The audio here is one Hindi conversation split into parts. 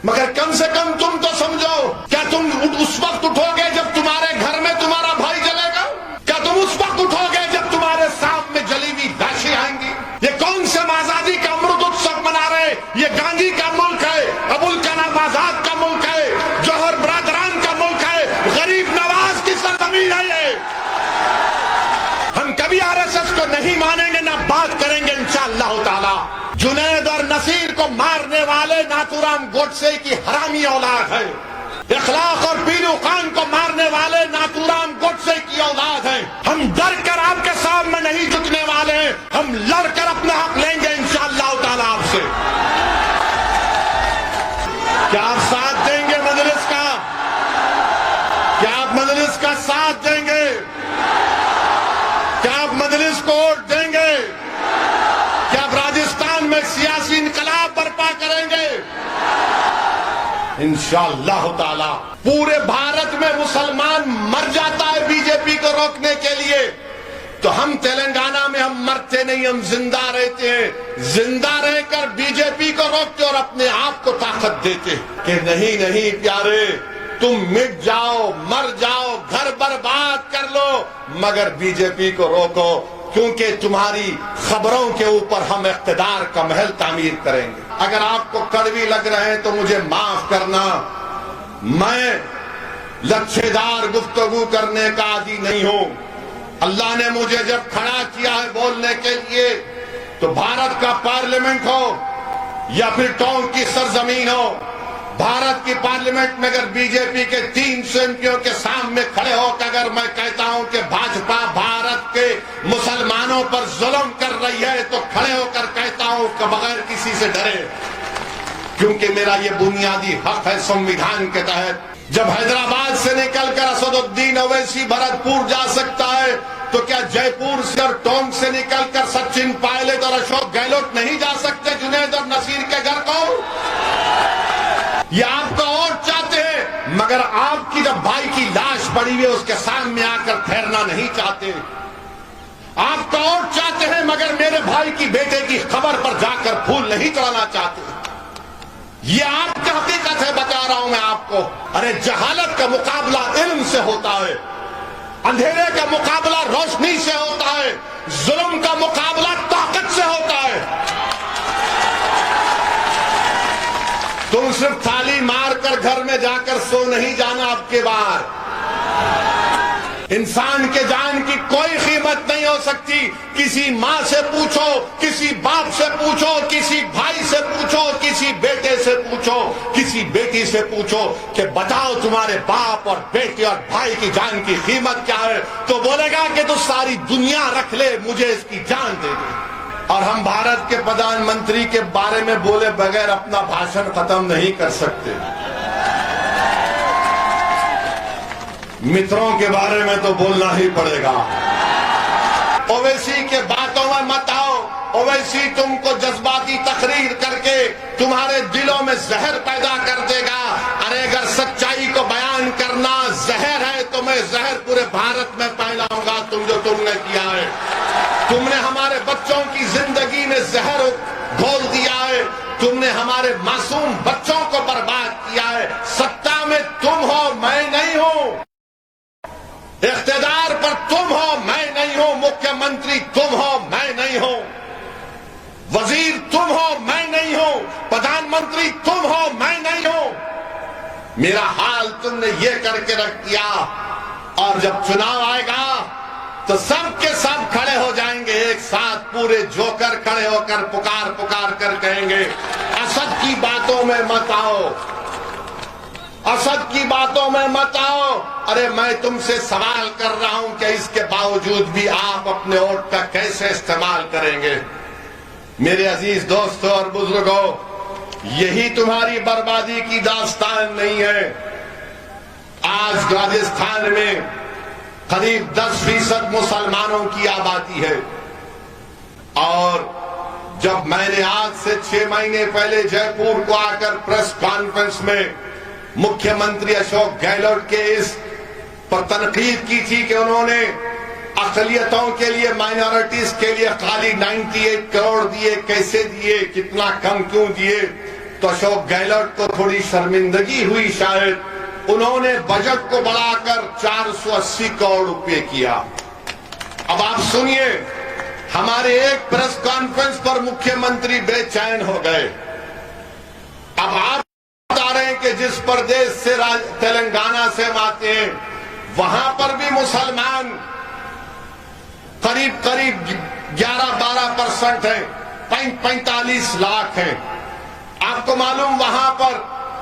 मगर कम से कम तुम तो समझो, क्या तुम उस वक्त उठोगे जब तुम्हारे घर में तुम्हारा भाई जलेगा? क्या तुम उस वक्त उठोगे जब तुम्हारे सामने जली हुई लाशें आएंगी? ये कौन से आजादी का अमृत उत्सव मना रहे? ये गांधी का मुल्क है, अबुल कलाम आजाद का मुल्क है, जौहर बरदरान का मुल्क है, गरीब नवाज की सरजमीन है ये। हम कभी आरएसएस को नहीं मानेंगे, ना बात करेंगे इंशाअल्लाह ताला। जुनैद और नसीर को मारने वाले नाथूराम गोडसे की हरामी औलाद है। इखलाक और पीलू खान को मारने वाले नाथूराम गोडसे की औलाद है। हम डर कर आपके सामने नहीं झुकने वाले हैं, हम लड़कर अपना हक लेंगे इंशाअल्लाह ताला आपसे। क्या आप साथ देंगे मजलिस का? क्या आप मजलिस का साथ देंगे? क्या आप मजलिस को वोट देंगे? क्या आप राजस्थान में सियासी इनकलाब बर्पा करेंगे? इंशाअल्लाह ताला। पूरे भारत में मुसलमान मर जाता है बीजेपी को रोकने के लिए, तो हम तेलंगाना में हम मरते नहीं, हम जिंदा रहते हैं। जिंदा रहकर बीजेपी को रोकते और अपने आप को ताकत देते कि नहीं नहीं प्यारे, तुम मिट जाओ, मर जाओ, घर बर्बाद कर लो, मगर बीजेपी को रोको, क्योंकि तुम्हारी खबरों के ऊपर हम इख्तिदार का महल तामीर करेंगे। अगर आपको कड़वी लग रहे हैं तो मुझे माफ करना, मैं लच्छेदार गुफ्तगू करने का आदी नहीं हूं। अल्लाह ने मुझे जब खड़ा किया है बोलने के लिए, तो भारत का पार्लियामेंट हो या फिर टोंक की सरजमीन हो, भारत की पार्लियामेंट में अगर बीजेपी के 300 एमपियों के सामने खड़े होकर अगर मैं कहता हूं कि भाजपा भारत के मुसलमानों पर जुल्म कर रही है, तो खड़े होकर कहता हूं कि बगैर किसी से डरे, क्योंकि मेरा ये बुनियादी हक है संविधान के तहत। जब हैदराबाद से निकलकर असदुद्दीन ओवैसी भरतपुर जा सकता है, तो क्या जयपुर से और टोंक से निकलकर सचिन पायलट और अशोक गहलोत नहीं जा सकते जुनैद और नसीर के घर को? ये आपका और चाहते हैं, मगर आपकी जब भाई की लाश पड़ी हुई है उसके सामने आकर ठहरना नहीं चाहते। आपका और चाहते हैं, मगर मेरे भाई की बेटे की खबर पर जाकर फूल नहीं चढ़ाना चाहते। ये आपकी हकीकत है, बता रहा हूं मैं आपको। अरे जहालत का मुकाबला इल्म से होता है, अंधेरे का मुकाबला रोशनी से होता है, जुल्म का मुकाबला ताकत से होता है। तुम सिर्फ थाली मारकर घर में जाकर सो नहीं जाना। आपके बाहर इंसान के जान की कोई कीमत नहीं हो सकती। किसी माँ से पूछो, किसी बाप से पूछो, किसी भाई से पूछो, किसी बेटे से पूछो, किसी बेटी से पूछो कि बताओ तुम्हारे बाप और बेटे और भाई की जान की कीमत क्या है, तो बोलेगा कि तू सारी दुनिया रख ले, मुझे इसकी जान दे दे। और हम भारत के प्रधानमंत्री के बारे में बोले बगैर अपना भाषण खत्म नहीं कर सकते। मित्रों के बारे में तो बोलना ही पड़ेगा। ओवैसी के बातों में मत आओ। ओवैसी तुमको जज्बाती तकरीर करके तुम्हारे दिलों में जहर पैदा कर देगा। अरे अगर सच्चाई को बयान करना जहर है, तो मैं जहर पूरे भारत में फैलाऊंगा। तुमने किया है, तुमने हमारे बच्चों की जिंदगी में जहर घोल दिया है, तुमने हमारे मासूम बच्चों को बर्बाद किया है। सत्ता में तुम हो, मैं नहीं हूं। इख्तिदार पर तुम हो, मैं नहीं हूं। मुख्यमंत्री तुम हो, मैं नहीं हूं। वजीर तुम हो, मैं नहीं हूं। प्रधानमंत्री तुम हो, मैं नहीं हूं। मेरा हाल तुमने ये करके रख दिया, और जब चुनाव आएगा तो सब के सब खड़े हो जाएंगे एक साथ, पूरे जोकर खड़े होकर पुकार पुकार कर कहेंगे असद की बातों में मत आओ, असद की बातों में मत आओ। अरे मैं तुमसे सवाल कर रहा हूं कि इसके बावजूद भी आप अपने वोट का कैसे इस्तेमाल करेंगे? मेरे अजीज दोस्तों और बुजुर्गों, यही तुम्हारी बर्बादी की दास्तान नहीं है। आज राजस्थान में करीब 10% मुसलमानों की आबादी है, और जब मैंने आज से 6 महीने पहले जयपुर को आकर प्रेस कॉन्फ्रेंस में मुख्यमंत्री अशोक गहलोत के इस पर तनकीद की थी कि उन्होंने अक़लियतों के लिए, माइनॉरिटीज के लिए खाली 98 करोड़ दिए, कैसे दिए, कितना कम क्यों दिए, तो अशोक गहलोत को थोड़ी शर्मिंदगी हुई शायद, उन्होंने बजट को बढ़ाकर 480 करोड़ रुपए किया। अब आप सुनिए, हमारे एक प्रेस कॉन्फ्रेंस पर मुख्यमंत्री बेचैन हो गए। अब आप बता रहे हैं कि जिस प्रदेश से तेलंगाना से हम आते हैं वहां पर भी मुसलमान करीब 11-12% है, 45 लाख हैं। आपको मालूम वहां पर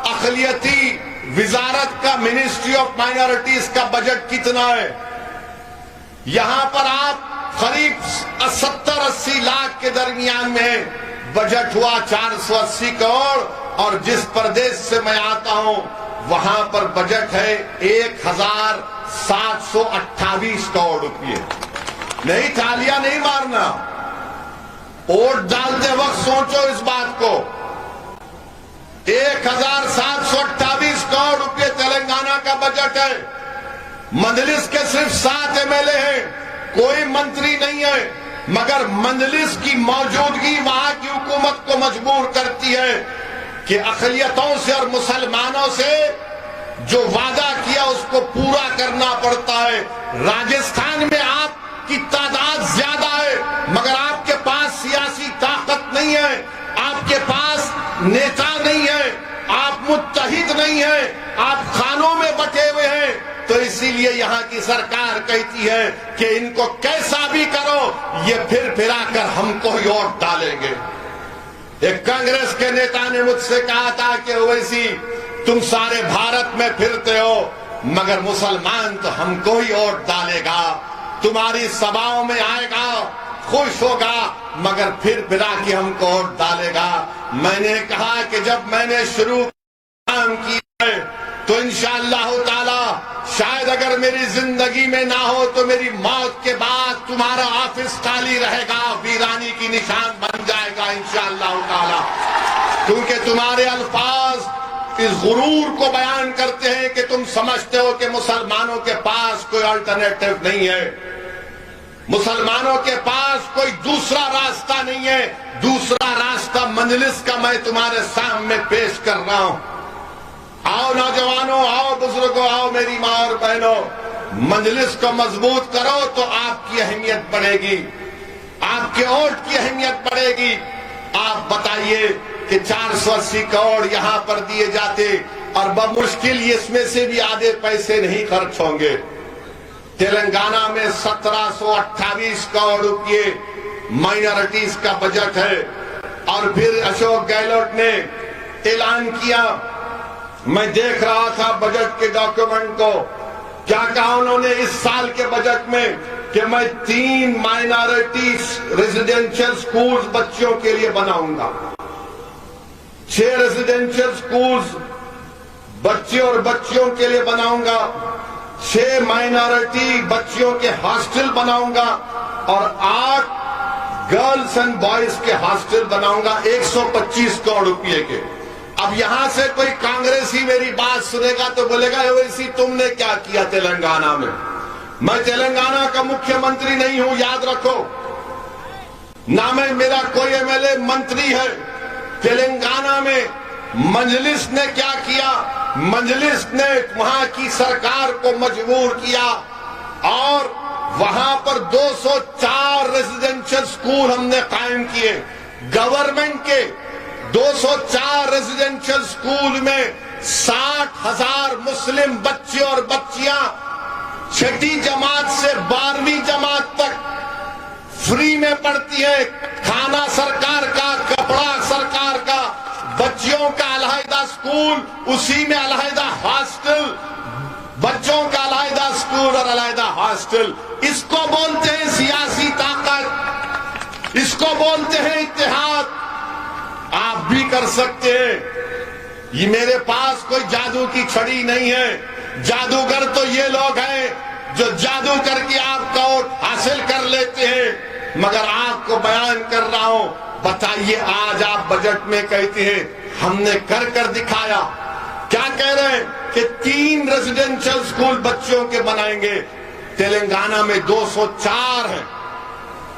अक़लियती विजारत का, मिनिस्ट्री ऑफ माइनॉरिटीज का बजट कितना है? यहां पर आप करीब 70-80 लाख के दरमियान में बजट हुआ 480 करोड़, और जिस प्रदेश से मैं आता हूं वहां पर बजट है 1728 करोड़ रुपए। नहीं, तालियां नहीं मारना, वोट डालते वक्त सोचो इस बात को। 1728 करोड़ रुपए तेलंगाना का बजट है। मजलिस के सिर्फ 7 एमएलए हैं, कोई मंत्री नहीं है, मगर मजलिस की मौजूदगी वहां की हुकूमत को मजबूर करती है कि अक़लियतों से और मुसलमानों से जो वादा किया उसको पूरा करना पड़ता है। राजस्थान में आपकी तादाद ज्यादा है, मगर आपके पास सियासी ताकत नहीं है, आपके पास नेता नहीं है, आप मुत्तहिद नहीं है, आप खानों में बटे हुए हैं। तो इसीलिए यहाँ की सरकार कहती है कि इनको कैसा भी करो, ये फिरा कर हमको ही वोट डालेंगे। एक कांग्रेस के नेता ने मुझसे कहा था कि ओवैसी, तुम सारे भारत में फिरते हो मगर मुसलमान तो हमको ही वोट डालेगा, तुम्हारी सभाओं में आएगा, खुश होगा, मगर फिरा के हमको वोट डालेगा। मैंने कहा कि जब मैंने शुरू काम किया है तो इंशाअल्लाह ताला शायद अगर मेरी जिंदगी में ना हो तो मेरी मौत के बाद तुम्हारा ऑफिस खाली रहेगा, वीरानी की निशान बन जाएगा इंशाअल्लाह ताला। क्योंकि तुम्हारे अल्फाज इस गुरूर को बयान करते हैं कि तुम समझते हो कि मुसलमानों के पास कोई अल्टरनेटिव नहीं है, मुसलमानों के पास कोई दूसरा रास्ता नहीं है। दूसरा रास्ता मजलिस का मैं तुम्हारे सामने पेश कर रहा हूं। आओ नौजवानों, आओ बुजुर्गों, आओ मेरी मां और बहनों, मजलिस को मजबूत करो तो आपकी अहमियत बढ़ेगी, आपके वोट की अहमियत बढ़ेगी। आप बताइए कि 480 करोड़ यहां पर दिए जाते और बमुश्किल इसमें से भी आधे पैसे नहीं खर्च होंगे। तेलंगाना में 1728 करोड़ रुपए माइनॉरिटीज का बजट है। और फिर अशोक गहलोत ने ऐलान किया, मैं देख रहा था बजट के डॉक्यूमेंट को, क्या कहा उन्होंने इस साल के बजट में कि मैं 3 माइनॉरिटी रेजिडेंशियल स्कूल्स बच्चों के लिए बनाऊंगा, 6 रेजिडेंशियल स्कूल्स बच्चे और बच्चियों के लिए बनाऊंगा, 6 माइनॉरिटी बच्चियों के हॉस्टल बनाऊंगा और 8 गर्ल्स एंड बॉयज के हॉस्टल बनाऊंगा 125 करोड़ रुपए के। अब यहां से कोई कांग्रेसी मेरी बात सुनेगा तो बोलेगा ओवैसी तुमने क्या किया तेलंगाना में। मैं तेलंगाना का मुख्यमंत्री नहीं हूं, याद रखो, ना मैं मेरा कोई एमएलए मंत्री है। तेलंगाना में मजलिस ने क्या किया, मजलिस ने वहां की सरकार को मजबूर किया और वहां पर 204 रेजिडेंशियल स्कूल हमने कायम किए। गवर्नमेंट के 204 रेजिडेंशियल स्कूल में 60,000 मुस्लिम बच्चे और बच्चियां 6ठी जमात से 12वीं जमात तक फ्री में पढ़ती है। खाना सरकार का, कपड़ा सरकार का, बच्चियों का अलहदा स्कूल, उसी में अलहदा हॉस्टल, बच्चों का अलहदा स्कूल और अलहदा हॉस्टल। इसको बोलते हैं सियासी ताकत, इसको बोलते हैं इत्तेहाद। आप भी कर सकते हैं, ये मेरे पास कोई जादू की छड़ी नहीं है। जादूगर तो ये लोग हैं जो जादू करके आपका वोट हासिल कर लेते हैं, मगर आपको बयान कर रहा हूं। बताइए, आज आप बजट में कहते हैं हमने कर दिखाया। क्या कह रहे हैं कि 3 रेजिडेंशियल स्कूल बच्चों के बनाएंगे। तेलंगाना में 204 हैं,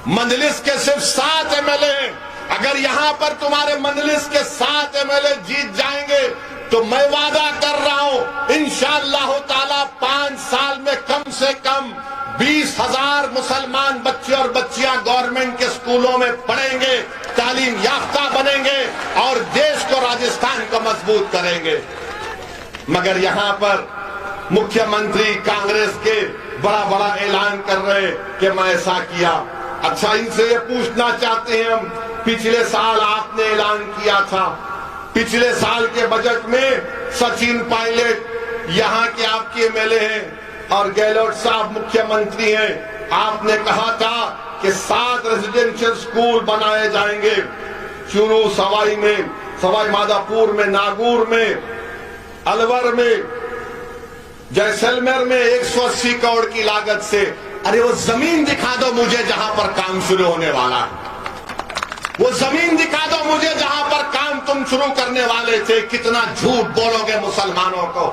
मजलिस के सिर्फ 7 एमएलए हैं। अगर यहां पर तुम्हारे मजलिस के 7 एमएलए जीत जाएंगे तो मैं वादा कर रहा हूं इंशाअल्लाह ताला 5 साल में कम से कम 20,000 मुसलमान बच्चे और बच्चियां गवर्नमेंट के स्कूलों में पढ़ेंगे, तालीम याफ्ता बनेंगे और देश को, राजस्थान को मजबूत करेंगे। मगर यहां पर मुख्यमंत्री कांग्रेस के बड़ा बड़ा ऐलान कर रहे कि मैं ऐसा किया। अच्छा, इनसे ये पूछना चाहते हैं हम, पिछले साल आपने ऐलान किया था, पिछले साल के बजट में सचिन पायलट यहां के आपके एमएलए हैं और गहलोत साहब मुख्यमंत्री हैं, आपने कहा था कि 7 रेजिडेंशियल स्कूल बनाए जाएंगे, चूरू, सवाई में, सवाई माधोपुर में, नागौर में, अलवर में, जैसलमेर में 180 करोड़ की लागत से। अरे वो जमीन दिखा दो मुझे जहां पर काम शुरू होने वाला है, वो जमीन दिखा दो मुझे जहां पर काम तुम शुरू करने वाले थे। कितना झूठ बोलोगे मुसलमानों को,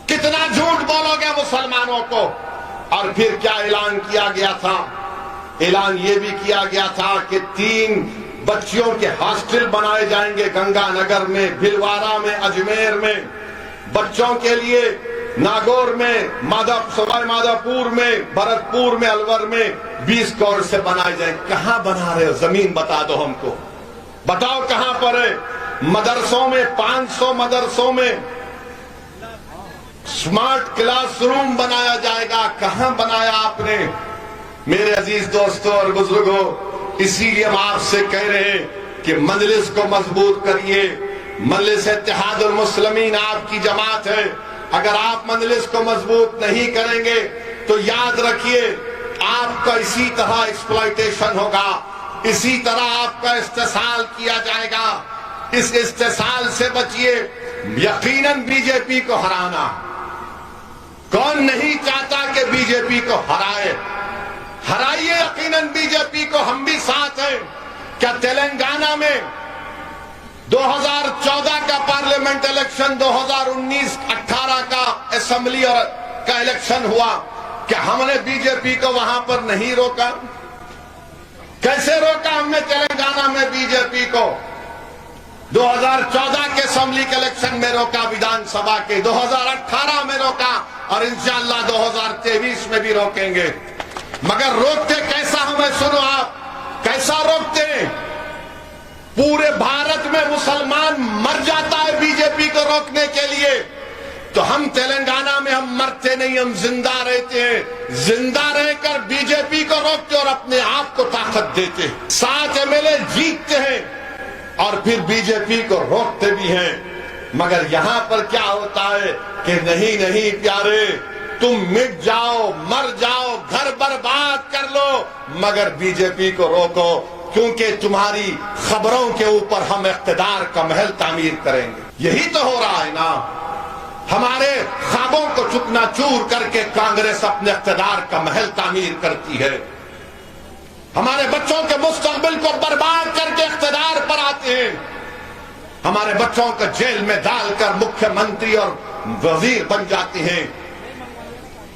कितना झूठ बोलोगे मुसलमानों को। और फिर क्या ऐलान किया गया था? ऐलान ये भी किया गया था कि 3 बच्चियों के हॉस्टल बनाए जाएंगे गंगानगर में, भिलवाड़ा में, अजमेर में, बच्चों के लिए नागौर में, सवाई माधोपुर में, भरतपुर में, अलवर में 20 करोड़ से बनाए जाए। कहां बना रहे हो? जमीन बता दो हमको, बताओ कहां पर है। मदरसों में 500 मदरसों में स्मार्ट क्लासरूम बनाया जाएगा, कहां बनाया आपने? मेरे अजीज दोस्तों और बुजुर्गों, इसीलिए हम आपसे कह रहे हैं कि मजलिस को मजबूत करिए। मजलिस इत्तेहादुल मुस्लिमीन आपकी जमात है। अगर आप मजलिस को मजबूत नहीं करेंगे तो याद रखिए आपका इसी तरह एक्सप्लॉयटेशन होगा, इसी तरह आपका इस्तेसाल किया जाएगा। इस इस्तेसाल से बचिए। यकीनन बीजेपी को हराना, कौन नहीं चाहता कि बीजेपी को हराए? हराइए यकीनन बीजेपी को, हम भी साथ हैं। क्या तेलंगाना में 2014 का पार्लियामेंट इलेक्शन, 2019-18 का असेंबली और का इलेक्शन हुआ, क्या हमने बीजेपी को वहां पर नहीं रोका? कैसे रोका हमने तेलंगाना में बीजेपी को? 2014 के असेंबली के इलेक्शन में रोका, विधानसभा के 2018 में रोका और इंशाअल्लाह 2023 में भी रोकेंगे। मगर रोकते कैसा हमें सुनो आप, कैसा रोकते? पूरे भारत में मुसलमान मर जाता है बीजेपी को रोकने के लिए, तो हम तेलंगाना में हम मरते नहीं, हम जिंदा रहते हैं। जिंदा रहकर बीजेपी को रोकते और अपने आप को ताकत देते। 7 एमएलए जीतते हैं और फिर बीजेपी को रोकते भी हैं। मगर यहां पर क्या होता है कि नहीं नहीं प्यारे, तुम मिट जाओ, मर जाओ, घर बर्बाद कर लो, मगर बीजेपी को रोको, क्योंकि तुम्हारी खबरों के ऊपर हम इख्तिदार का महल तामीर करेंगे। यही तो हो रहा है ना। हमारे ख्वाबों को चूकनाचूर करके कांग्रेस अपने इख्तिदार का महल तामीर करती है। हमारे बच्चों के मुस्तकबिल को बर्बाद करके इख्तिदार पर आते हैं। हमारे बच्चों को जेल में डालकर मुख्यमंत्री और वजीर बन जाते हैं।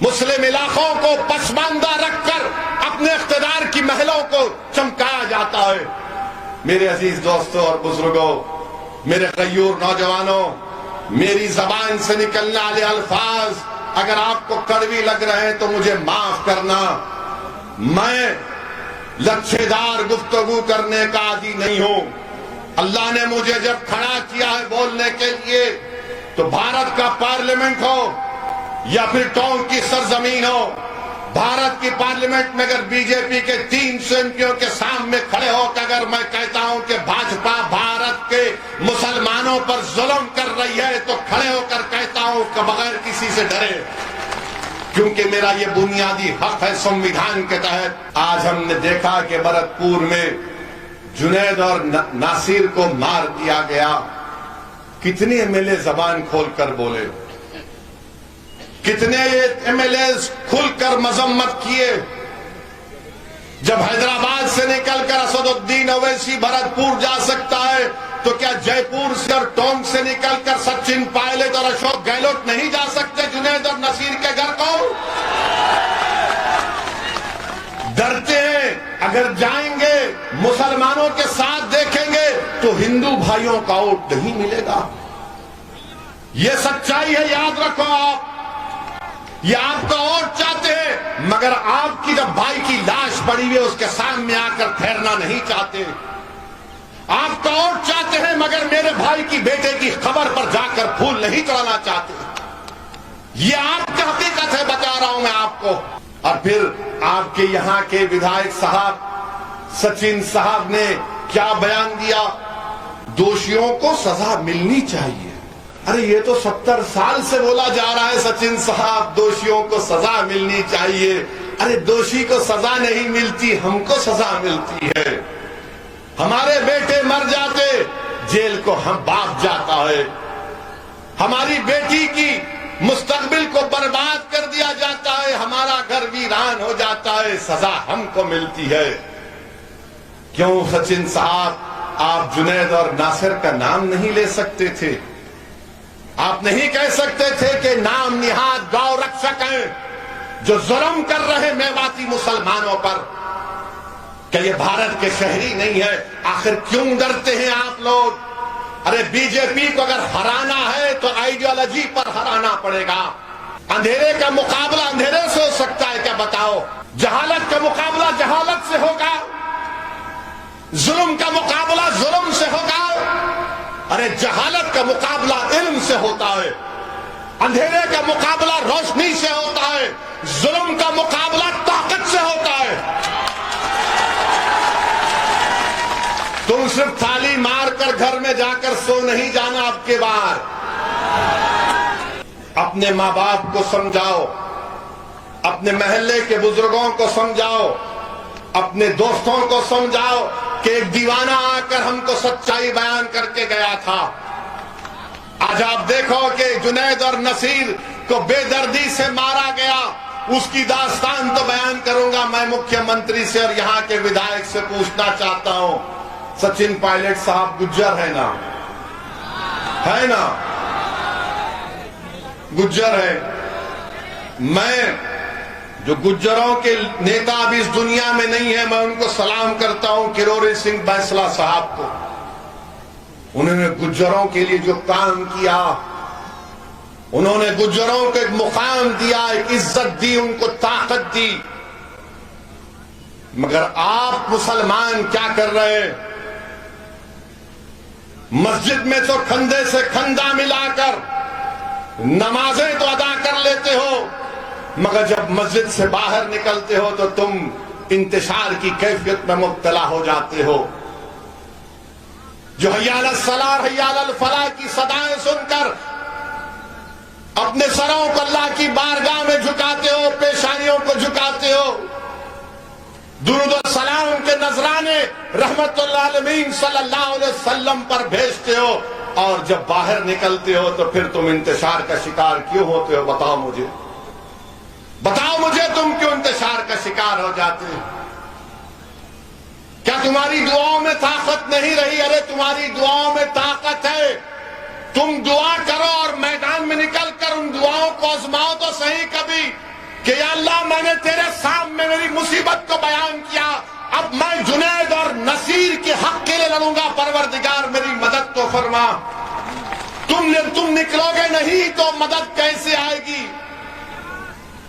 मुस्लिम इलाकों को पसमानदा रखकर अपने इख्तिदार की महलों को चमकाया जाता है। मेरे अजीज दोस्तों और बुजुर्गों, मेरे गयूर नौजवानों, मेरी जबान से निकलने वाले अल्फाज अगर आपको कड़वी लग रहे हैं तो मुझे माफ करना। मैं लच्छेदार गुफ्तगू करने का आदी नहीं हूं। अल्लाह ने मुझे जब खड़ा किया है बोलने के लिए, तो भारत का पार्लियामेंट हो या फिर टोंक की सरजमीन हो, भारत की पार्लियामेंट में अगर बीजेपी के 300 एमपियों के सामने खड़े होकर अगर मैं कहता हूं कि भाजपा भारत के मुसलमानों पर जुल्म कर रही है, तो खड़े होकर कहता हूं कि बगैर किसी से डरे, क्योंकि मेरा ये बुनियादी हक है संविधान के तहत। आज हमने देखा कि भरतपुर में जुनैद और नासिर को मार दिया गया। कितने एमएलए जबान खोलकर बोले, कितने एमएलए खुलकर मजम्मत किए। जब हैदराबाद से निकलकर असदुद्दीन ओवैसी भरतपुर जा सकता है, तो क्या जयपुर से और टोंक से निकलकर सचिन पायलट और अशोक गहलोत नहीं जा सकते जुनैद और नसीर के घर को? डरते हैं। अगर जाएंगे मुसलमानों के साथ हिंदू भाइयों का वोट नहीं मिलेगा। ये सच्चाई है, याद रखो आप। ये आपका वोट चाहते हैं, मगर आपकी जब भाई की लाश पड़ी हुई है उसके सामने आकर ठहरना नहीं चाहते। आपका वोट चाहते हैं, मगर मेरे भाई की बेटे की खबर पर जाकर फूल नहीं चढ़ाना चाहते। ये आपकी हकीकत है, बता रहा हूं मैं आपको। और फिर आपके यहां के विधायक साहब सचिन साहब ने क्या बयान दिया, दोषियों को सजा मिलनी चाहिए। अरे ये तो 70 साल से बोला जा रहा है सचिन साहब, दोषियों को सजा मिलनी चाहिए। अरे दोषी को सजा नहीं मिलती, हमको सजा मिलती है। हमारे बेटे मर जाते, जेल को हम बाप जाता है। हमारी बेटी की मुस्तकबिल को बर्बाद कर दिया जाता है, हमारा घर वीरान हो जाता है, सजा हमको मिलती है। क्यों सचिन साहब, आप जुनैद और नासिर का नाम नहीं ले सकते थे? आप नहीं कह सकते थे कि नाम निहाद गौ रक्षक हैं जो जुल्म कर रहे मेवाती मुसलमानों पर, क्या ये भारत के शहरी नहीं है? आखिर क्यों डरते हैं आप लोग? अरे बीजेपी को अगर हराना है तो आइडियोलॉजी पर हराना पड़ेगा। अंधेरे का मुकाबला अंधेरे से हो सकता है क्या, बताओ? जहालत का मुकाबला जहालत से होगा, जुल्म का मुकाबला जुल्म से होगा। अरे जहालत का मुकाबला इल्म से होता है, अंधेरे का मुकाबला रोशनी से होता है, जुल्म का मुकाबला ताकत से होता है। तुम सिर्फ थाली मारकर घर में जाकर सो नहीं जाना। अब के बार अपने माँ बाप को समझाओ, अपने महल्ले के बुजुर्गों को समझाओ, अपने दोस्तों को समझाओ कि एक दीवाना आकर हमको सच्चाई बयान करके गया था। आज आप देखो कि जुनैद और नसीर को बेदर्दी से मारा गया, उसकी दास्तान तो बयान करूंगा मैं मुख्यमंत्री से और यहाँ के विधायक से पूछना चाहता हूं। सचिन पायलट साहब गुज्जर है ना? है ना? गुज्जर है। मैं जो गुज्जरों के नेता अभी इस दुनिया में नहीं है, मैं उनको सलाम करता हूं, किरोड़ी सिंह बैंसला साहब को। उन्होंने गुज्जरों के लिए जो काम किया, उन्होंने गुज्जरों को एक मुकाम दिया, एक इज्जत दी, उनको ताकत दी। मगर आप मुसलमान क्या कर रहे हैं? मस्जिद में तो कंधे से कंधा मिलाकर नमाजें तो अदा कर लेते हो, मगर जब मस्जिद से बाहर निकलते हो तो तुम इंतशार की कैफियत में मुब्तला हो जाते हो। जो हय्या अलल सलाह हय्या अलल फलाह की सदाएं सुनकर अपने सरों को अल्लाह की बारगाह में झुकाते हो, पेशानियों को झुकाते हो, दुरूद और सलाम के नजराने रहमतुल्लिल आलमीन सल्लल्लाहु अलैहि वसल्लम पर भेजते हो, और जब बाहर निकलते हो तो फिर तुम इंतशार का शिकार क्यों होते हो? बताओ मुझे, बताओ मुझे, तुम क्यों इंतशार का शिकार हो जाते हो? क्या तुम्हारी दुआओं में ताकत नहीं रही? अरे तुम्हारी दुआओं में ताकत है। तुम दुआ करो और मैदान में निकल कर उन दुआओं को आजमाओ तो सही कभी कि या अल्लाह, मैंने तेरे सामने मेरी मुसीबत को बयान किया, अब मैं जुनैद और नसीर के हक के लिए लड़ूंगा, परवरदिगार मेरी मदद तो फरमा। तुम निकलोगे नहीं तो मदद कैसे आएगी?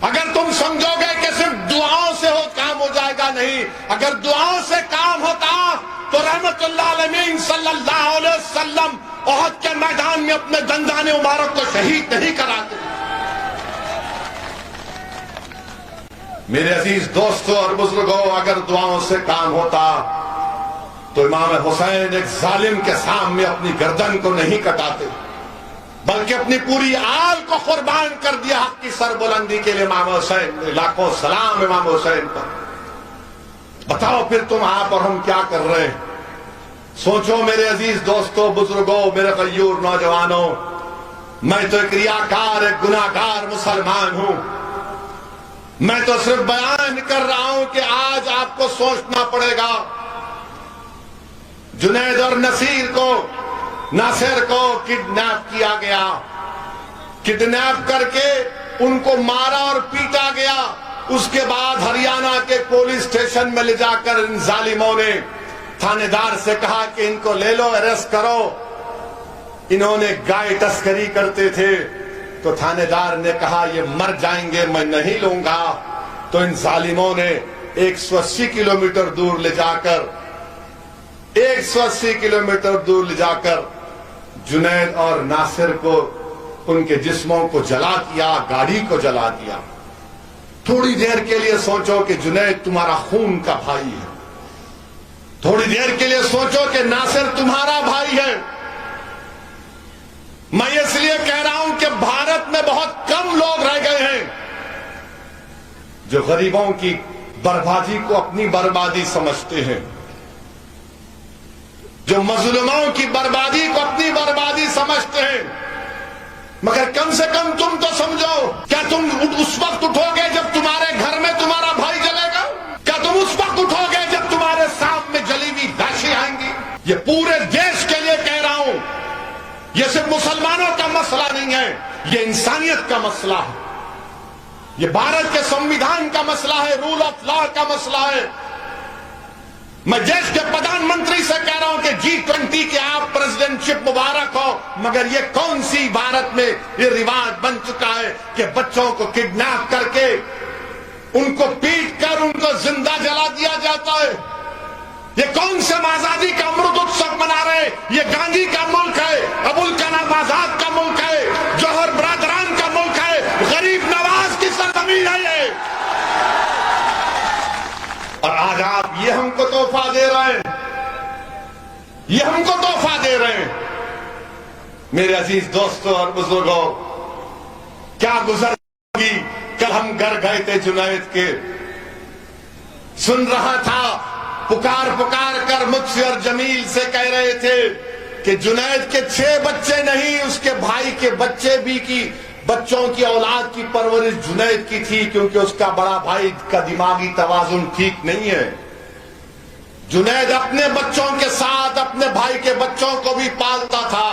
अगर तुम समझोगे कि सिर्फ दुआओं से काम हो जाएगा, नहीं। अगर दुआओं से काम होता तो रहमतुल्लिल आलमीन सल्लल्लाहु अलैहि वसल्लम ओहद के मैदान में अपने दंदाने मुबारक को शहीद नहीं कराते। मेरे अजीज दोस्तों और बुजुर्गों, अगर दुआओं से काम होता तो इमाम हुसैन एक जालिम के सामने अपनी गर्दन को नहीं कटाते, बल्कि अपनी पूरी आल को कुर्बान कर दिया हक की सरबुलंदी के लिए। इमाम हुसैन, लाखों सलाम इमाम हुसैन पर। बताओ फिर तुम आप और हम क्या कर रहे हैं? सोचो मेरे अजीज दोस्तों, बुजुर्गों, मेरे गयूर नौजवानों, मैं तो एक रियाकार, एक गुनाहगार मुसलमान हूं। मैं तो सिर्फ बयान कर रहा हूं कि आज आपको सोचना पड़ेगा। जुनैद और नासिर को किडनैप किया गया, किडनैप करके उनको मारा और पीटा गया। उसके बाद हरियाणा के पुलिस स्टेशन में ले जाकर इन जालिमों ने थानेदार से कहा कि इनको ले लो, अरेस्ट करो, इन्होंने गाय तस्करी करते थे। तो थानेदार ने कहा ये मर जाएंगे, मैं नहीं लूंगा। तो इन जालिमों ने 180 किलोमीटर दूर ले जाकर 180 किलोमीटर दूर ले जाकर जुनैद और नासिर को, उनके जिस्मों को जला दिया, गाड़ी को जला दिया। थोड़ी देर के लिए सोचो कि जुनैद तुम्हारा खून का भाई है, थोड़ी देर के लिए सोचो कि नासिर तुम्हारा भाई है। मैं इसलिए कह रहा हूं कि भारत में बहुत कम लोग रह गए हैं जो गरीबों की बर्बादी को अपनी बर्बादी समझते हैं, जो मजलूमों की बर्बादी को अपनी बर्बादी समझते हैं। मगर कम से कम तुम तो समझो, क्या तुम उस वक्त उठोगे जब तुम्हारे घर में तुम्हारा भाई जलेगा? क्या तुम उस वक्त उठोगे जब तुम्हारे सामने जली हुई लाशें आएंगी? ये पूरे देश के लिए कह रहा हूं, ये सिर्फ मुसलमानों का मसला नहीं है, ये इंसानियत का मसला है, ये भारत के संविधान का मसला है, रूल ऑफ लॉ का मसला है। मैं देश के प्रधानमंत्री से कह रहा हूं कि G20 के आप प्रेसिडेंटशिप मुबारक हो, मगर ये कौन सी भारत में ये रिवाज बन चुका है कि बच्चों को किडनैप करके उनको पीट कर उनको जिंदा जला दिया जाता है। ये कौन से आजादी का अमृत उत्सव मना रहे? ये गांधी का मुल्क है, अबुल कलाम आजाद का मुल्क है, जौहर बरदरान का मुल्क है, गरीब नवाज की सरजमीन है ये। और आज आप ये हमको तोहफा दे रहे हैं, ये हमको तोहफा दे रहे हैं। मेरे अजीज दोस्तों और बुजुर्गों, क्या गुजरगी। कल हम घर गए थे जुनैद के, सुन रहा था, पुकार पुकार कर मुझसे और जमील से कह रहे थे कि जुनैद के 6 बच्चे नहीं, उसके भाई के बच्चे भी की बच्चों की औलाद की परवरिश जुनैद की थी, क्योंकि उसका बड़ा भाई का दिमागी तवाजुन ठीक नहीं है। जुनैद अपने बच्चों के साथ अपने भाई के बच्चों को भी पालता था।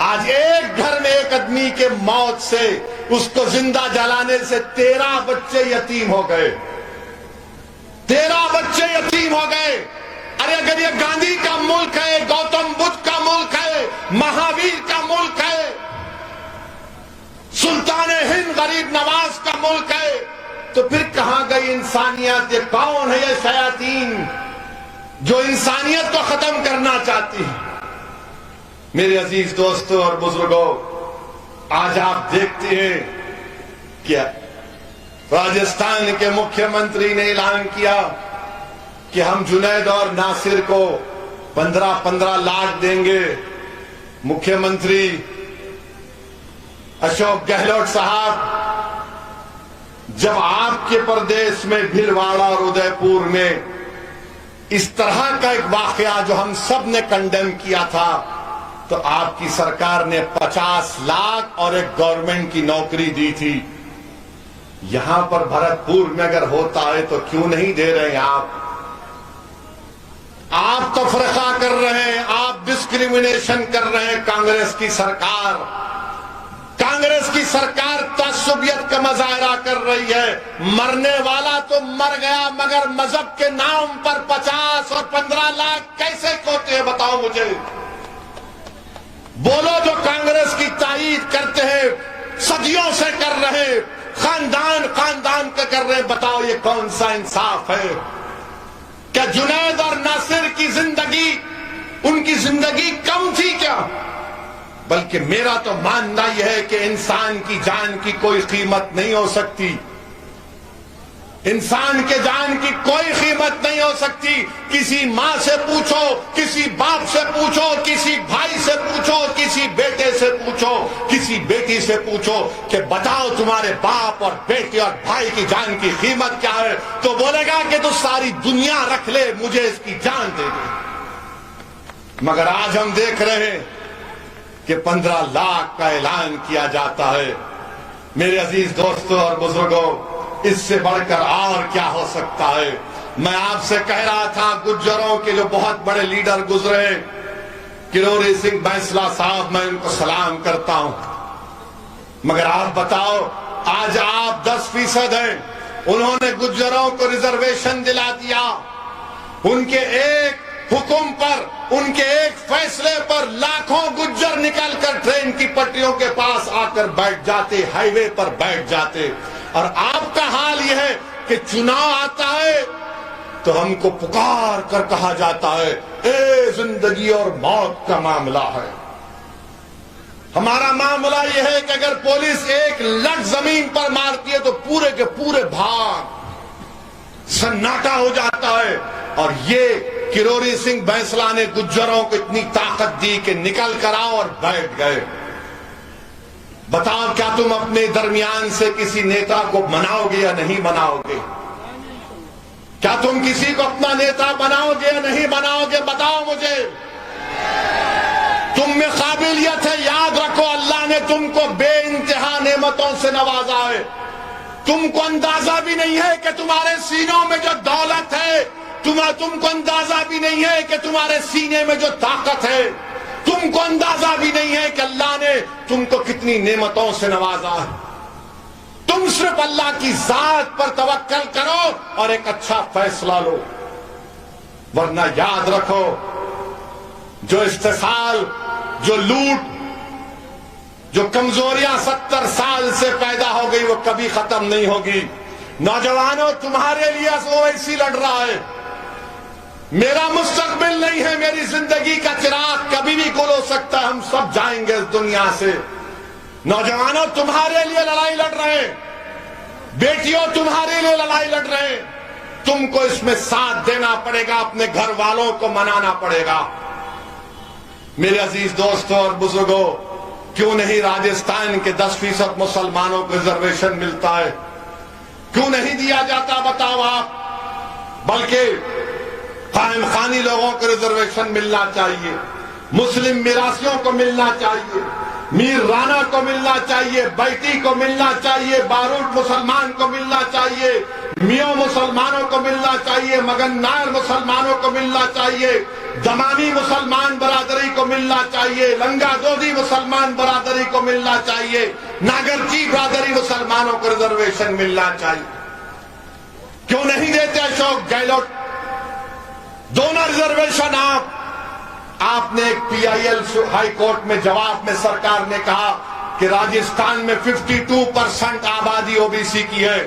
आज एक घर में एक आदमी के मौत से, उसको जिंदा जलाने से 13 बच्चे यतीम हो गए, 13 बच्चे यतीम हो गए। अरे अगर ये गांधी का मुल्क है, गौतम बुद्ध का मुल्क है, महावीर का मुल्क है, सुल्तान हिंद गरीब नवाज का मुल्क है, तो फिर कहां गई इंसानियत? ये कौन है ये शयातीन जो इंसानियत को खत्म करना चाहती है? मेरे अजीज दोस्तों और बुजुर्गों, आज आप देखते हैं क्या राजस्थान के मुख्यमंत्री ने ऐलान किया कि हम जुनैद और नासिर को 15-15 लाख देंगे। मुख्यमंत्री अशोक गहलोत साहब, जब आपके प्रदेश में भीलवाड़ा और उदयपुर में इस तरह का एक वाकया जो हम सब ने कंडेम किया था, तो आपकी सरकार ने 50 लाख और एक गवर्नमेंट की नौकरी दी थी। यहां पर भरतपुर में अगर होता है तो क्यों नहीं दे रहे हैं आप? आप तफरका कर रहे हैं, आप डिस्क्रिमिनेशन कर रहे हैं। कांग्रेस की सरकार तासुबियत का मुजाहरा कर रही है। मरने वाला तो मर गया, मगर मजहब के नाम पर 50 और 15 लाख कैसे खोते हैं? बताओ मुझे। बोलो जो कांग्रेस की तायीद करते हैं, सदियों से कर रहे, खानदान का कर रहे, बताओ ये कौन सा इंसाफ है? क्या जुनैद और नासिर की जिंदगी, उनकी जिंदगी कम थी क्या? बल्कि मेरा तो मानना यह है कि इंसान की जान की कोई कीमत नहीं हो सकती, इंसान के जान की कोई कीमत नहीं हो सकती। किसी माँ से पूछो, किसी बाप से पूछो, किसी भाई से पूछो, किसी बेटे से पूछो, किसी बेटी से पूछो कि बताओ तुम्हारे बाप और बेटे और भाई की जान की कीमत क्या है, तो बोलेगा कि तो सारी दुनिया रख ले, मुझे इसकी जान दे दे। मगर आज हम देख रहे हैं कि 15 लाख का ऐलान किया जाता है। मेरे अजीज दोस्तों और बुजुर्गों, इससे बढ़कर और क्या हो सकता है? मैं आपसे कह रहा था, गुज्जरों के जो बहुत बड़े लीडर गुजरे, किरोड़ी सिंह बैंसला साहब, मैं उनको सलाम करता हूं, मगर आप बताओ, आज आप 10% हैं, उन्होंने गुज्जरों को रिजर्वेशन दिला दिया। उनके एक हुक्म पर, उनके एक फैसले पर लाखों गुज्जर निकलकर ट्रेन की पटरियों के पास आकर बैठ जाते, हाईवे पर बैठ जाते। और आपका हाल यह है कि चुनाव आता है तो हमको पुकार कर कहा जाता है ए जिंदगी और मौत का मामला है। हमारा मामला यह है कि अगर पुलिस एक लट जमीन पर मारती है तो पूरे के पूरे भाग, सन्नाटा हो जाता है। और ये किरोड़ी सिंह बैंसला ने गुज्जरों को इतनी ताकत दी कि निकल कर आओ और बैठ गए। बताओ क्या तुम अपने दरमियान से किसी नेता को बनाओगे या नहीं बनाओगे? क्या तुम किसी को अपना नेता बनाओगे या नहीं बनाओगे? बताओ मुझे। तुम में काबिलियत है, याद रखो अल्लाह ने तुमको बेइंतहा नेमतों से नवाजा है। तुमको अंदाजा भी नहीं है कि तुम्हारे सीनों में जो दौलत है, तुमको अंदाजा भी नहीं है कि तुम्हारे सीने में जो ताकत है, तुमको अंदाजा भी नहीं है कि अल्लाह ने तुमको कितनी नेमतों से नवाजा है। तुम सिर्फ अल्लाह की जात पर तवक्कल करो और एक अच्छा फैसला लो, वरना याद रखो जो इस्तेसाल, जो लूट, जो कमजोरियां 70 साल से पैदा हो गई वो कभी खत्म नहीं होगी। नौजवानों, तुम्हारे लिए ओवैसी लड़ रहा है। मेरा मुस्तकबिल नहीं है, मेरी जिंदगी का चिराग कभी भी गुल हो सकता है, हम सब जाएंगे इस दुनिया से। नौजवानों, तुम्हारे लिए लड़ाई लड़ रहे हैं, बेटियों तुम्हारे लिए लड़ाई लड़ रहे हैं। तुमको इसमें साथ देना पड़ेगा, अपने घर वालों को मनाना पड़ेगा। मेरे अजीज दोस्तों और बुजुर्गों, क्यों नहीं राजस्थान के 10% मुसलमानों को रिजर्वेशन मिलता है? क्यों नहीं दिया जाता बताओ आप? बल्कि कायम खानी लोगों को रिजर्वेशन मिलना चाहिए, मुस्लिम मिरासियों को मिलना चाहिए, मीर राना को मिलना चाहिए, बैती को मिलना चाहिए, बारूद मुसलमान को मिलना चाहिए, मियों मुसलमानों को मिलना चाहिए, मगन नायर मुसलमानों को मिलना चाहिए, दमामी मुसलमान बरादरी को मिलना चाहिए, लंगा दोदी मुसलमान बरादरी को मिलना चाहिए, नागरची बरादरी मुसलमानों को रिजर्वेशन मिलना चाहिए। क्यों नहीं देते अशोक गहलोत दोनों रिजर्वेशन? आपने एक PIL हाई कोर्ट में जवाब में सरकार ने कहा कि राजस्थान में 52% आबादी ओबीसी की है,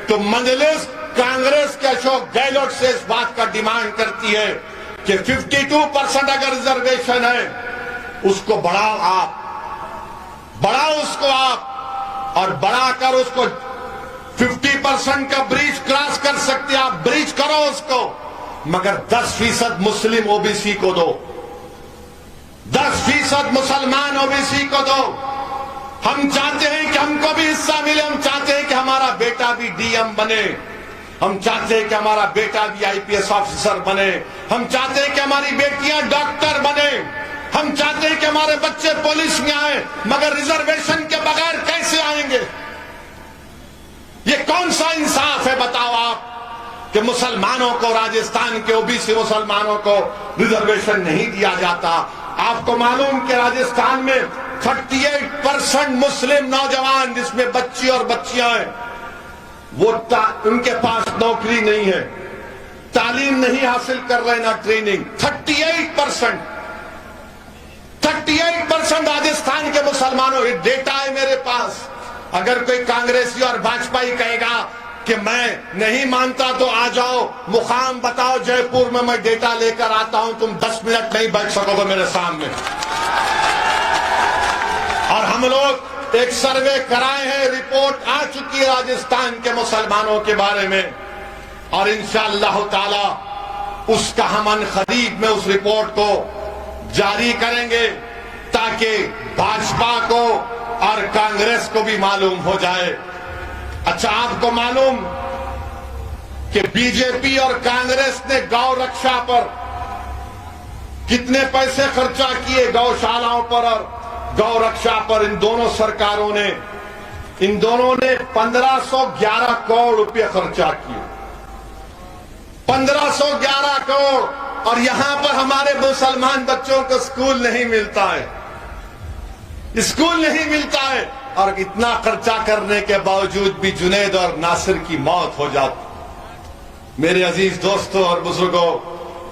तो मजलिस कांग्रेस के अशोक गहलोत से इस बात का डिमांड करती है कि 52% अगर रिजर्वेशन है उसको बढ़ाओ, आप बढ़ाओ उसको आप, और बढ़ाकर उसको 50% का ब्रीच क्रॉस कर सकते, आप ब्रीच करो उसको, मगर 10% मुस्लिम ओबीसी को दो, 10% मुसलमान ओबीसी को दो। हम चाहते हैं कि हमको भी हिस्सा मिले, हम चाहते हैं कि हमारा बेटा भी DM बने, हम चाहते हैं कि हमारा बेटा भी IPS ऑफिसर बने, हम चाहते हैं कि हमारी बेटियां डॉक्टर बने, हम चाहते हैं कि हमारे बच्चे पुलिस में आए, मगर रिजर्वेशन के बगैर कैसे आएंगे? ये कौन सा इंसाफ है बताओ आप कि मुसलमानों को, राजस्थान के ओबीसी मुसलमानों को रिजर्वेशन नहीं दिया जाता? आपको मालूम कि राजस्थान में 38% मुस्लिम नौजवान, जिसमें बच्ची और बच्चियां हैं, वो उनके पास नौकरी नहीं है, तालीम नहीं हासिल कर रहे, ना ट्रेनिंग। 38% राजस्थान के मुसलमानों, ये डेटा है मेरे पास। अगर कोई कांग्रेसी और भाजपाई कहेगा कि मैं नहीं मानता तो आ जाओ, मुकाम बताओ जयपुर में, मैं डेटा लेकर आता हूं, तुम 10 मिनट नहीं बैठ सकोगे मेरे सामने। और हम लोग एक सर्वे कराए हैं, रिपोर्ट आ चुकी है राजस्थान के मुसलमानों के बारे में, और इंशाअल्लाह ताला उसका हम अनकरीब में उस रिपोर्ट को जारी करेंगे ताकि भाजपा को और कांग्रेस को भी मालूम हो जाए। अच्छा, आपको मालूम कि बीजेपी और कांग्रेस ने गौ रक्षा पर कितने पैसे खर्चा किए, गौशालाओं पर और गौ रक्षा पर? इन दोनों सरकारों ने, इन दोनों ने 1511 करोड़ रुपए खर्चा किए, 1511 करोड़। और यहां पर हमारे मुसलमान बच्चों को स्कूल नहीं मिलता है, स्कूल नहीं मिलता है, और इतना खर्चा करने के बावजूद भी जुनैद और नासिर की मौत हो जाती। मेरे अजीज दोस्तों और बुजुर्गों,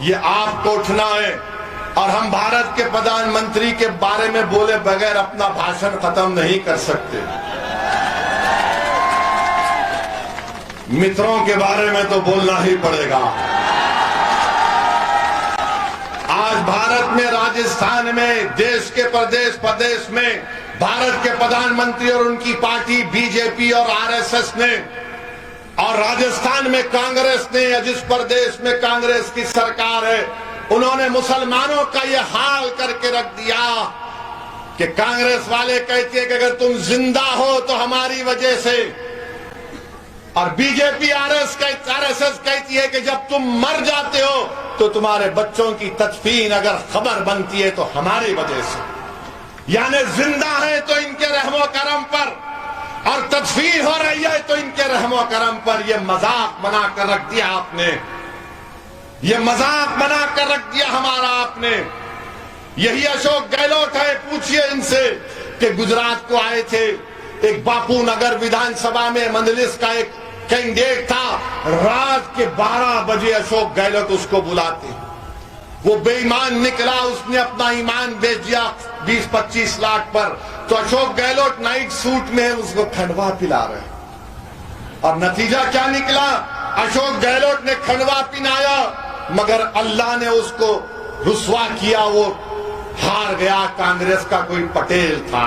ये आपको उठना है। और हम भारत के प्रधानमंत्री के बारे में बोले बगैर अपना भाषण खत्म नहीं कर सकते। मित्रों के बारे में तो बोलना ही पड़ेगा। आज भारत में, राजस्थान में, देश के प्रदेश प्रदेश में भारत के प्रधानमंत्री और उनकी पार्टी बीजेपी और आरएसएस ने, और राजस्थान में कांग्रेस ने, या जिस प्रदेश में कांग्रेस की सरकार है, उन्होंने मुसलमानों का ये हाल करके रख दिया कि कांग्रेस वाले कहते हैं कि अगर तुम जिंदा हो तो हमारी वजह से, और बीजेपी आरएसएस कहती है कि जब तुम मर जाते हो तो तुम्हारे बच्चों की तदफीन अगर खबर बनती है तो हमारी वजह से। यानी जिंदा है तो इनके रहमो करम पर, और तदफीन हो रही है तो इनके रहमो करम पर। यह मजाक बनाकर रख दिया आपने, ये मजाक बनाकर रख दिया हमारा आपने। यही अशोक गहलोत है, पूछिए इनसे कि गुजरात को आए थे, एक बापू नगर विधानसभा में मंदलिस का एक कैंडिडेट था, रात के 12 बजे अशोक गहलोत उसको बुलाते, वो बेईमान निकला, उसने अपना ईमान बेच दिया 20-25 लाख पर। तो अशोक गहलोत नाइट सूट में उसको खंडवा पिला रहे, और नतीजा क्या निकला? अशोक गहलोत ने खंडवा पिलाया, मगर अल्लाह ने उसको रुसवा किया, वो हार गया। कांग्रेस का कोई पटेल था,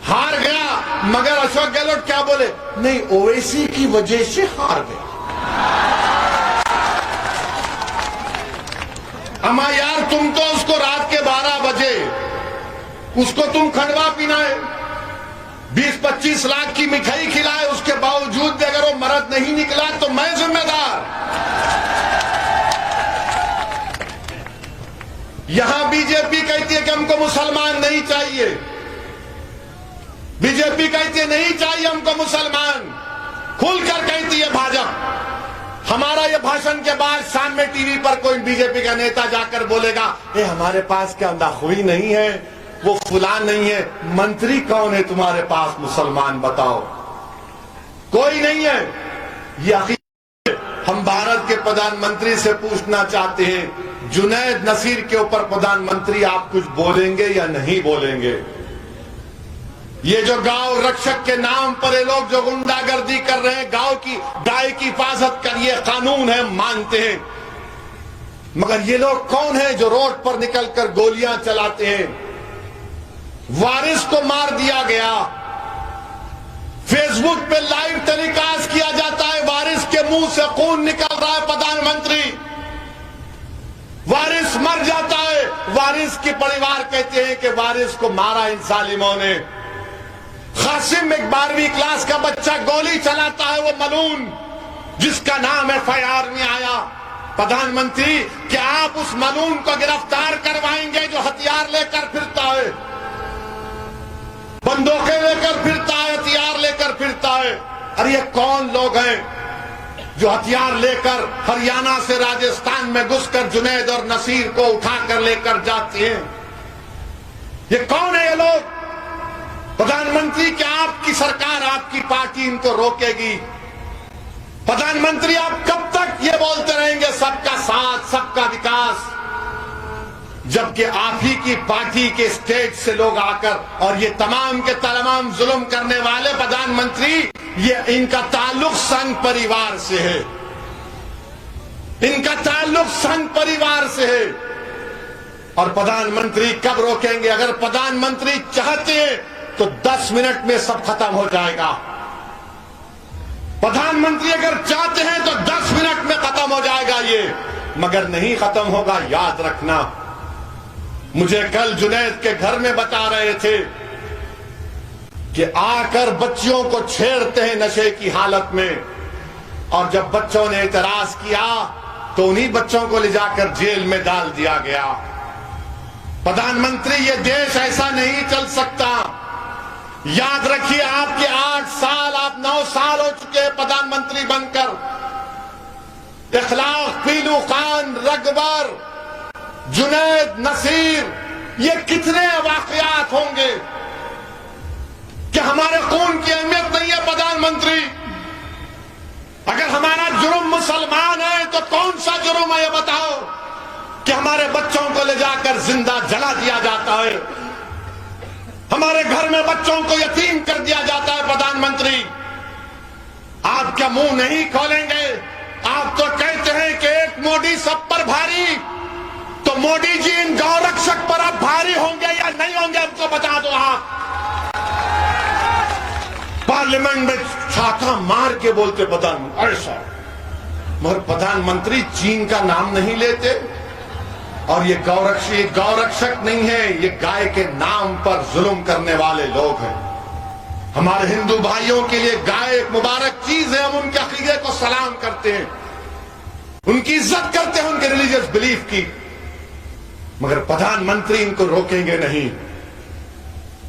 हार गया, मगर अशोक गहलोत क्या बोले? नहीं, ओवैसी की वजह से हार गया। अमा यार, तुम तो उसको रात के 12 बजे उसको तुम खंडवा पिलाए, 20-25 लाख की मिठाई खिलाए, उसके बावजूद भी अगर वो मर्द नहीं निकला तो मैं जिम्मेदार। यहां बीजेपी कहती है कि हमको मुसलमान नहीं चाहिए, बीजेपी कहती है नहीं चाहिए हमको मुसलमान, खुलकर कहती है भाजपा। हमारा ये भाषण के बाद शाम में टीवी पर कोई बीजेपी का नेता जाकर बोलेगा, हमारे पास क्या दाखुई नहीं है, वो फुलान नहीं है। मंत्री कौन है तुम्हारे पास मुसलमान, बताओ? कोई नहीं है। ये हम भारत के प्रधानमंत्री से पूछना चाहते हैं, जुनैद नसीर के ऊपर प्रधानमंत्री आप कुछ बोलेंगे या नहीं बोलेंगे? ये जो गांव रक्षक के नाम पर ये लोग जो गुंडागर्दी कर रहे हैं, गांव की गाय की हिफाजत करिए, कानून है, मानते हैं, मगर ये लोग कौन है जो रोड पर निकलकर गोलियां चलाते हैं? वारिस को मार दिया गया, फेसबुक पे लाइव टेलीकास्ट किया जाता है, वारिस के मुंह से खून निकल रहा है, प्रधानमंत्री वारिस मर जाता है, वारिस के परिवार कहते हैं कि वारिस को मारा इन जालिमों ने। कासिम एक 12वीं क्लास का बच्चा गोली चलाता है, वो मलून जिसका नाम एफआईआर में आया। प्रधानमंत्री, क्या आप उस मलून को गिरफ्तार करवाएंगे जो हथियार लेकर फिरता है, बंदूकें लेकर फिरता है, हथियार लेकर फिरता है? अरे ये कौन लोग हैं जो हथियार लेकर हरियाणा से राजस्थान में घुसकर जुनैद और नसीर को उठाकर लेकर जाते हैं? ये कौन है ये लोग? प्रधानमंत्री, क्या आपकी सरकार, आपकी पार्टी इनको रोकेगी? प्रधानमंत्री, आप कब तक ये बोलते रहेंगे सबका साथ, सबका विकास, जबकि आप ही की पार्टी के स्टेट से लोग आकर, और ये तमाम के तमाम जुल्म करने वाले प्रधानमंत्री, ये इनका ताल्लुक संघ परिवार से है, इनका ताल्लुक संघ परिवार से है। और प्रधानमंत्री कब रोकेंगे? अगर प्रधानमंत्री चाहते हैं तो 10 मिनट में सब खत्म हो जाएगा। प्रधानमंत्री अगर चाहते हैं तो 10 मिनट में खत्म हो जाएगा ये, मगर नहीं खत्म होगा, याद रखना। मुझे कल जुनैद के घर में बता रहे थे कि आकर बच्चियों को छेड़ते हैं नशे की हालत में, और जब बच्चों ने इतराज किया तो उन्हीं बच्चों को ले जाकर जेल में डाल दिया गया। प्रधानमंत्री, ये देश ऐसा नहीं चल सकता। याद रखिए, आपके 8 साल, आप 9 साल हो चुके हैं प्रधानमंत्री बनकर। इखलाक, पीलू खान, रगबर, जुनैद, नसीर, ये कितने वाकयात होंगे कि हमारे खून की अहमियत नहीं है? प्रधानमंत्री, अगर हमारा जुर्म मुसलमान है तो कौन सा जुर्म है ये बताओ? ले जाकर जिंदा जला दिया जाता है, हमारे घर में बच्चों को यतीम कर दिया जाता है। प्रधानमंत्री, आप क्या मुंह नहीं खोलेंगे? आप तो कहते हैं कि एक मोदी सब पर भारी, तो मोदी जी इन गौरक्षक पर अब भारी होंगे या नहीं होंगे, हमको बता दो। आप पार्लियामेंट में छाता मार के बोलते प्रधानमंत्री ऐसा, मगर प्रधानमंत्री चीन का नाम नहीं लेते। और ये गौरक्षक नहीं है, ये गाय के नाम पर जुल्म करने वाले लोग हैं। हमारे हिंदू भाइयों के लिए गाय एक मुबारक चीज है, हम उनके अकीदे को सलाम करते हैं, उनकी इज्जत करते हैं, उनके रिलीजियस बिलीफ की, मगर प्रधानमंत्री इनको रोकेंगे नहीं।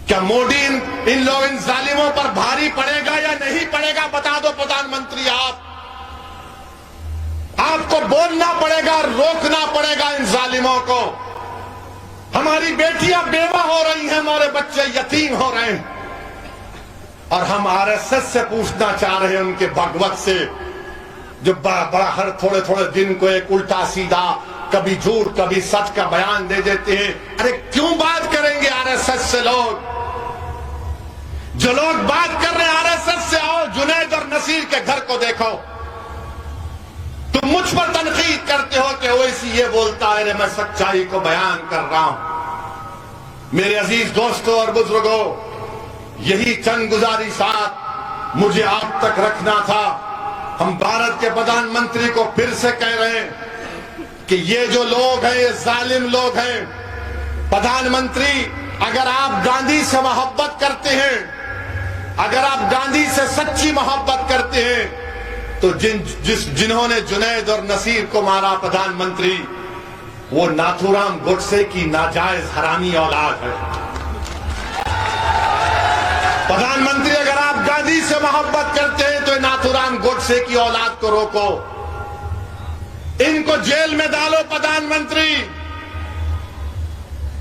क्या मोदी इन लोग इन जालिमों पर भारी पड़ेगा या नहीं पड़ेगा, बता दो प्रधानमंत्री। आपको बोलना पड़ेगा, रोकना पड़ेगा इन जालिमों को। हमारी बेटियां बेवा हो रही हैं, हमारे बच्चे यतीम हो रहे हैं, और हम आरएसएस से पूछना चाह रहे हैं, उनके भगवत से, जो बड़ा हर थोड़े थोड़े दिन को एक उल्टा सीधा, कभी झूठ कभी सच का बयान दे देते हैं। अरे क्यों बात करेंगे आरएसएस से लोग? जो लोग बात कर रहे हैं आरएसएस से, आओ जुनैद और नसीर के घर को देखो। तुम मुझ पर तनकीद करते हो कि ओवैसी ये बोलता है, मैं सच्चाई को बयान कर रहा हूं। मेरे अजीज दोस्तों और बुजुर्गों, यही चंद गुजारिशात मुझे आप तक रखना था। हम भारत के प्रधानमंत्री को फिर से कह रहे हैं कि ये जो लोग हैं, ये जालिम लोग हैं। प्रधानमंत्री, अगर आप गांधी से मोहब्बत करते हैं, अगर आप गांधी से सच्ची मोहब्बत करते हैं, तो जिन्होंने जुनैद और नसीर को मारा प्रधानमंत्री, वो नाथूराम गोडसे की नाजायज हरामी औलाद है। प्रधानमंत्री, अगर आप गांधी से मोहब्बत करते हैं तो नाथूराम गोडसे की औलाद को रोको, इनको जेल में डालो। प्रधानमंत्री,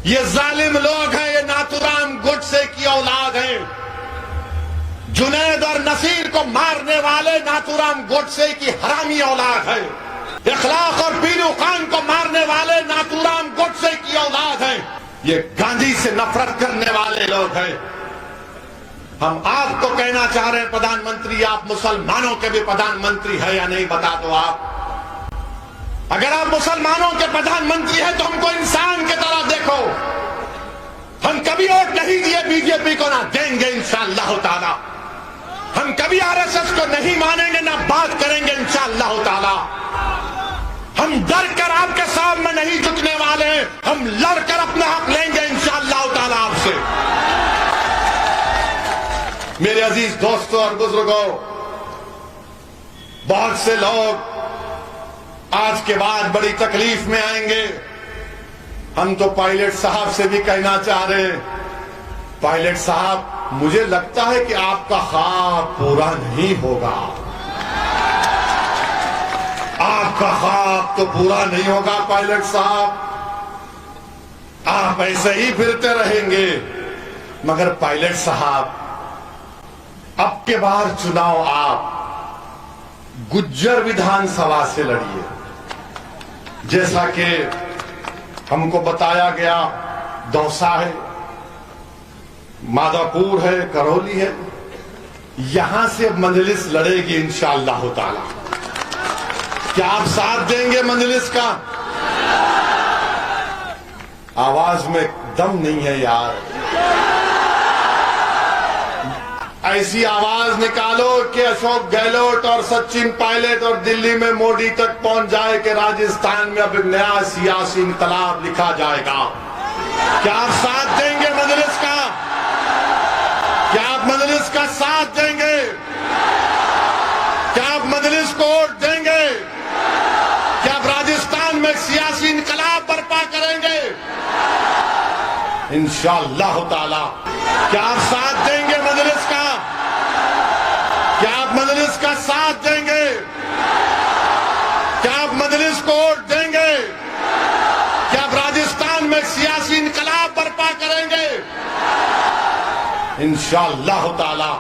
ये जालिम लोग हैं, ये नाथूराम गोडसे की औलाद हैं। जुनैद और नसीर को मारने वाले नाथूराम गोडसे की हरामी औलाद है। इखलाक और पीनू खान को मारने वाले नाथूराम गोडसे की औलाद है। ये गांधी से नफरत करने वाले लोग हैं। हम आपको कहना चाह रहे हैं प्रधानमंत्री, आप मुसलमानों के भी प्रधानमंत्री है या नहीं, बता दो आप। अगर आप मुसलमानों के प्रधानमंत्री हैं तो हमको इंसान की तरह देखो। हम कभी वोट नहीं दिए बीजेपी को, ना देंगे इंशाअल्लाह ताला। हम कभी आरएसएस को नहीं मानेंगे, ना बात करेंगे इंशाअल्लाह ताला। हम डर कर आपके सामने नहीं झुकने वाले हैं, हम लड़कर अपना हक लेंगे इंशाअल्लाह ताला आपसे। मेरे अजीज दोस्तों और बुजुर्गों, बहुत से लोग आज के बाद बड़ी तकलीफ में आएंगे। हम तो पायलट साहब से भी कहना चाह रहे हैं, पायलट साहब, मुझे लगता है कि आपका ख्वाब पूरा नहीं होगा। आपका ख्वाब तो पूरा नहीं होगा पायलट साहब, आप ऐसे ही फिरते रहेंगे। मगर पायलट साहब, अब के बार चुनाव आप गुज्जर विधानसभा से लड़िए। जैसा कि हमको बताया गया, दौसा है, मादापुर है, करौली है, यहां से मजलिस लड़ेगी इंशाअल्लाह ताला। क्या आप साथ देंगे मजलिस का? आवाज में दम नहीं है यार, ऐसी आवाज निकालो कि अशोक गहलोत और सचिन पायलट और दिल्ली में मोदी तक पहुंच जाए कि राजस्थान में अब नया सियासी इंकलाब लिखा जाएगा। क्या आप साथ देंगे मजलिस का? क्या आप मजलिस का साथ देंगे? क्या आप मजलिस को वोट देंगे? क्या आप राजस्थान में सियासी इंकलाब बर्पा करेंगे इंशाअल्लाह ताला? क्या आप साथ देंगे मजलिस का? क्या आप मजलिस का साथ देंगे? क्या आप मजलिस को वोट देंगे? क्या आप राजस्थान में सियासी इंकलाब बर्पा करेंगे इंशाअल्लाह ताला?